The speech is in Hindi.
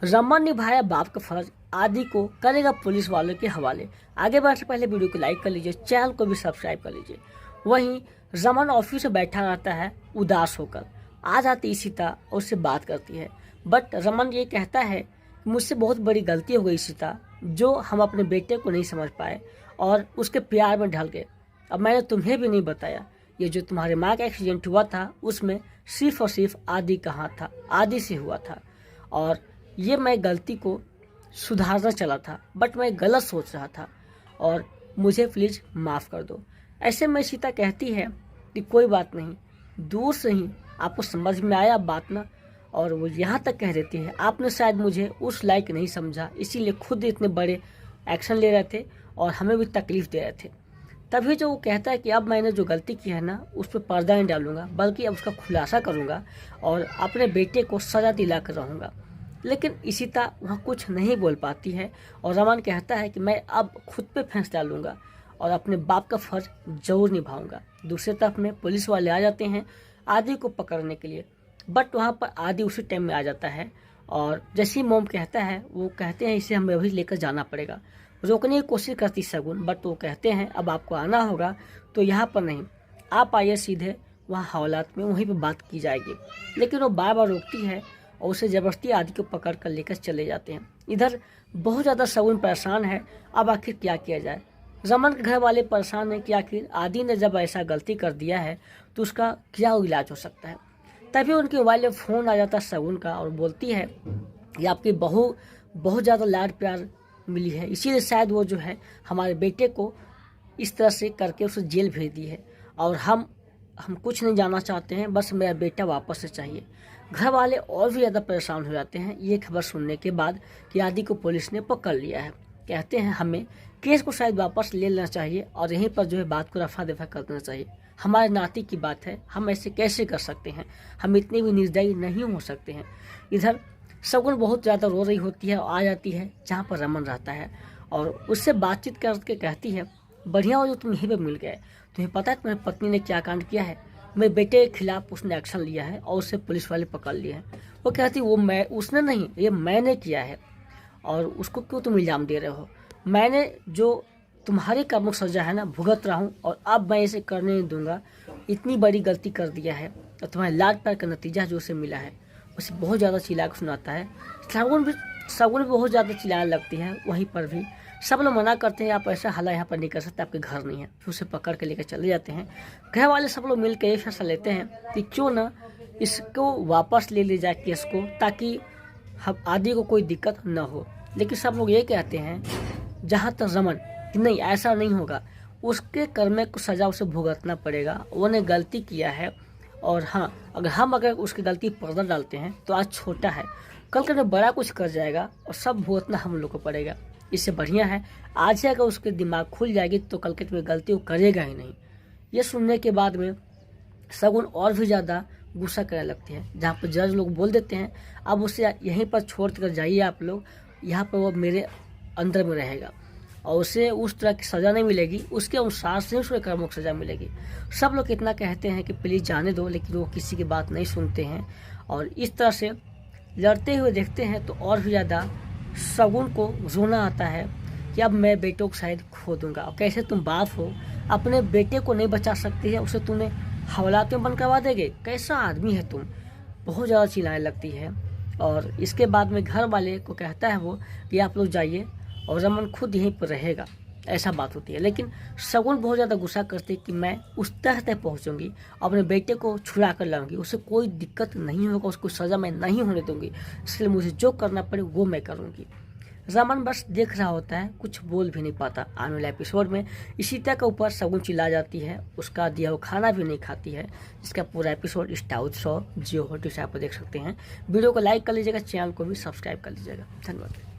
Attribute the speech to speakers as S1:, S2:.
S1: रमन निभाया बाप का फर्ज, आदि को करेगा पुलिस वालों के हवाले। आगे बढ़ने से पहले वीडियो को लाइक कर लीजिए, चैनल को भी सब्सक्राइब कर लीजिए। वहीं रमन ऑफिस में बैठा रहता है उदास होकर। आ जाती सीता और उससे बात करती है, बट रमन ये कहता है मुझसे बहुत बड़ी गलती हो गई सीता, जो हम अपने बेटे को नहीं समझ पाए और उसके प्यार में ढल गए। अब मैंने तुम्हें भी नहीं बताया, ये जो तुम्हारे माँ का एक्सीडेंट हुआ था उसमें सिर्फ और सिर्फ आदि का हाथ था, आदि से हुआ था। और ये मैं गलती को सुधारना चला था, बट मैं गलत सोच रहा था और मुझे प्लीज़ माफ़ कर दो। ऐसे में सीता कहती है कि कोई बात नहीं, दूर से ही आपको समझ में आया बात ना। और वो यहाँ तक कह देती है आपने शायद मुझे उस लायक नहीं समझा, इसीलिए खुद इतने बड़े एक्शन ले रहे थे और हमें भी तकलीफ़ दे रहे थे। तभी जो वो कहता है कि अब मैंने जो गलती की है ना उस पर पर्दा नहीं डालूंगा, बल्कि अब उसका खुलासा करूंगा और अपने बेटे को सज़ा दिला कर रहूँगा। लेकिन इशिता वह कुछ नहीं बोल पाती है और रमन कहता है कि मैं अब खुद पे फैसला लूँगा और अपने बाप का फर्ज जरूर निभाऊंगा। दूसरी तरफ में पुलिस वाले आ जाते हैं आदि को पकड़ने के लिए, बट वहाँ पर आदि उसी टाइम में आ जाता है और जैसे ही मोम कहता है वो कहते हैं इसे हमें अभी लेकर जाना पड़ेगा। रोकने की कोशिश करती शगुन, बट वो कहते हैं अब आपको आना होगा तो यहाँ पर नहीं, आप आइए सीधे वहाँ हवालात में, वहीं पर बात की जाएगी। लेकिन वो बार बार रोकती है और उसे ज़बरदस्ती आदि को पकड़ कर लेकर चले जाते हैं। इधर बहुत ज़्यादा शगुन परेशान है, अब आखिर क्या किया जाए। रमन के घर वाले परेशान है कि आखिर आदि ने जब ऐसा गलती कर दिया है तो उसका क्या इलाज हो सकता है। तभी उनके मोबाइल में फ़ोन आ जाता है शगुन का और बोलती है कि आपकी बहू बहुत ज़्यादा लाड प्यार मिली है, इसीलिए शायद वो जो है हमारे बेटे को इस तरह से करके उसे जेल भेज दी है और हम कुछ नहीं जानना चाहते हैं, बस मेरा बेटा वापस से चाहिए। घर वाले और भी ज़्यादा परेशान हो जाते हैं ये खबर सुनने के बाद कि आदि को पुलिस ने पकड़ लिया है। कहते हैं हमें केस को शायद वापस ले लेना चाहिए और यहीं पर जो है बात को रफा दफा कर देना चाहिए। हमारे नाती की बात है, हम ऐसे कैसे कर सकते हैं, हम इतने भी निर्दयी नहीं हो सकते हैं। इधर शगुन बहुत ज़्यादा रो रही होती है और आ जाती है जहाँ पर रमन रहता है और उससे बातचीत करके कहती है बढ़िया हो जो तुम यहीं पर मिल गए, तुम्हें पता है तुम्हारी पत्नी ने क्या कांड किया है, मेरे बेटे के खिलाफ उसने एक्शन लिया है और उसे पुलिस वाले पकड़ लिए हैं। वो कहती वो मैं उसने नहीं, ये मैंने किया है और उसको क्यों तुम इल्ज़ाम दे रहे हो। मैंने जो तुम्हारे कर्मों की सज़ा है ना भुगत रहा हूँ और अब मैं इसे करने नहीं दूंगा। इतनी बड़ी गलती कर दिया है और तुम्हारे लाड प्यार का नतीजा जो उसे मिला है। उसे बहुत ज़्यादा चिल्ला कर सुनाता है। शगुन भी बहुत ज़्यादा चिल्लाने लगती है। वहीं पर भी सब लोग मना करते हैं आप ऐसा हल्ला यहाँ पर नहीं कर सकते, आपके घर नहीं है। फिर उसे पकड़ के लेकर चले जाते हैं। घर वाले सब लोग मिल कर ये फैसला लेते हैं कि क्यों ना इसको वापस ले जाए केस को, ताकि हम आदि को कोई दिक्कत न हो। लेकिन सब लोग ये कहते हैं जहाँ तक रमन कि नहीं ऐसा नहीं होगा, उसके कर्म को सज़ा उसे भुगतना पड़ेगा, उसने गलती किया है। और हाँ, अगर उसकी गलती पर्दा डालते हैं तो आज छोटा है, कल कर बड़ा कुछ कर जाएगा और सब भुगतना हम लोग को पड़ेगा। इससे बढ़िया है आज ही अगर उसके दिमाग खुल जाएगी तो कल के तुम्हें गलती वो करेगा ही नहीं। ये सुनने के बाद में शगुन और भी ज़्यादा गुस्सा करने लगती है, जहाँ पर जज लोग बोल देते हैं अब उसे यहीं पर छोड़ कर जाइए आप लोग, यहाँ पर वो मेरे अंदर में रहेगा और उसे उस तरह की सज़ा नहीं मिलेगी, उसके अनुसार से उसके कर्मों की सज़ा मिलेगी। सब लोग इतना कहते हैं कि प्लीज़ जाने दो, लेकिन वो किसी की बात नहीं सुनते हैं और इस तरह से लड़ते हुए देखते हैं। तो और भी ज़्यादा शगुन को रोना आता है कि अब मैं बेटों को शायद खो दूंगा। और कैसे तुम बाप हो, अपने बेटे को नहीं बचा सकती है, उसे तुम्हें हवालात में बंद करवा देंगे, कैसा आदमी है तुम। बहुत ज़्यादा चिल्लाने लगती है और इसके बाद में घर वाले को कहता है वो कि आप लोग जाइए और रमन खुद यहीं पर रहेगा, ऐसा बात होती है। लेकिन शगुन बहुत ज़्यादा गुस्सा करती है कि मैं उस तह तक पहुँचूंगी, अपने बेटे को छुड़ा कर लाऊंगी, उसे कोई दिक्कत नहीं होगा, उसको सज़ा मैं नहीं होने दूंगी, इसलिए मुझे जो करना पड़े वो मैं करूँगी। रमन बस देख रहा होता है, कुछ बोल भी नहीं पाता। आने वाले एपिसोड में इशिता के ऊपर शगुन चिल्ला जाती है, उसका दिया हुआ खाना भी नहीं खाती है। इसका पूरा एपिसोड स्टार उत्सव जियो हॉटस्टार पर देख सकते हैं। वीडियो को लाइक कर लीजिएगा, चैनल को भी सब्सक्राइब कर लीजिएगा। धन्यवाद।